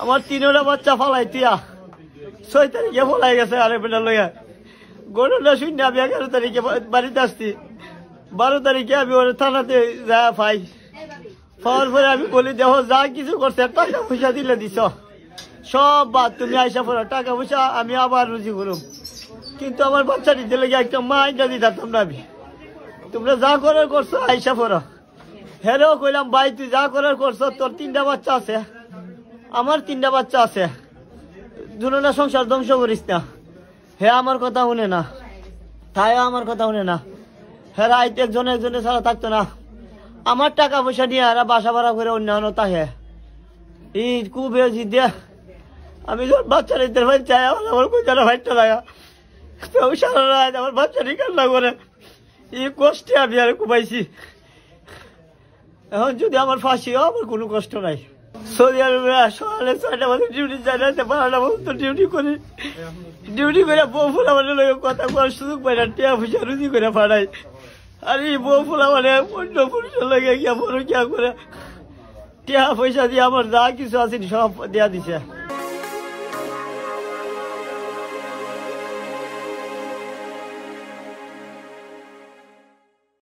আমার 3টা বাচ্চা ফালাই তিয়া 6 তারিখে ফলাই গেছে আরে বেটা লইয়া ঘটনা শুনে আমি 11 তারিখে বাড়িতে আসছি 12 তারিখে আমি ওর থানাতে যা পাই পাওয়ার পরে আমি বলি দেখো যা কিছু করছে টাকা পয়সা দিলে দিছ সব বাদ তুমি আইসা পড়ো টাকা পয়সা আমি আবার রুজি করুম কিন্তু আমার বাচ্চাটি দিলে একটা মা আইটা দিতাম না আমি তোমরা যা করার করছো আইসা পড়ো হেরেও কইলাম ভাই তুই যা করার করছো তোর 3টা বাচ্চা আছে আমার 3টা বাচ্চা আছে দুজনের সংসার ধ্বংস করিস না হে আমার কথা শুনে না তাই আমার কথা শুনে না হ্যাঁ আইতে একজনে ছাড়া থাকতো না আমার টাকা পয়সা নিয়ে আর বাসা ভাড়া করে অন্যান্য তাহে এই খুব বেশি দিয়ে আমি যখন বাচ্চা নিতে ভাই চাই আমার কোথাও ভাইটা লাগা সারা রাত আমার বাচ্চাটি কান্না করে এই কষ্টে আমি আর কুমাইছি এখন যদি আমার ফাঁসি হয় আমার কোনো কষ্ট নাই সৌদি আরবে সকালে 6টা বাজে ডিউটি যাই না 12টা পর্যন্ত ডিউটি করে বউ ফুলা মানে কথা করার সুযোগ পাই না টিয়া পয়সা রুজি করে পাঠাই আর এই বউ ফুলা মানে অন্য পুরুষের লাগে গিয়া বড় কিয়া করে টিয়া পয়সা দিয়ে আমার যা কিছু আছে সব দেয়া দিছে।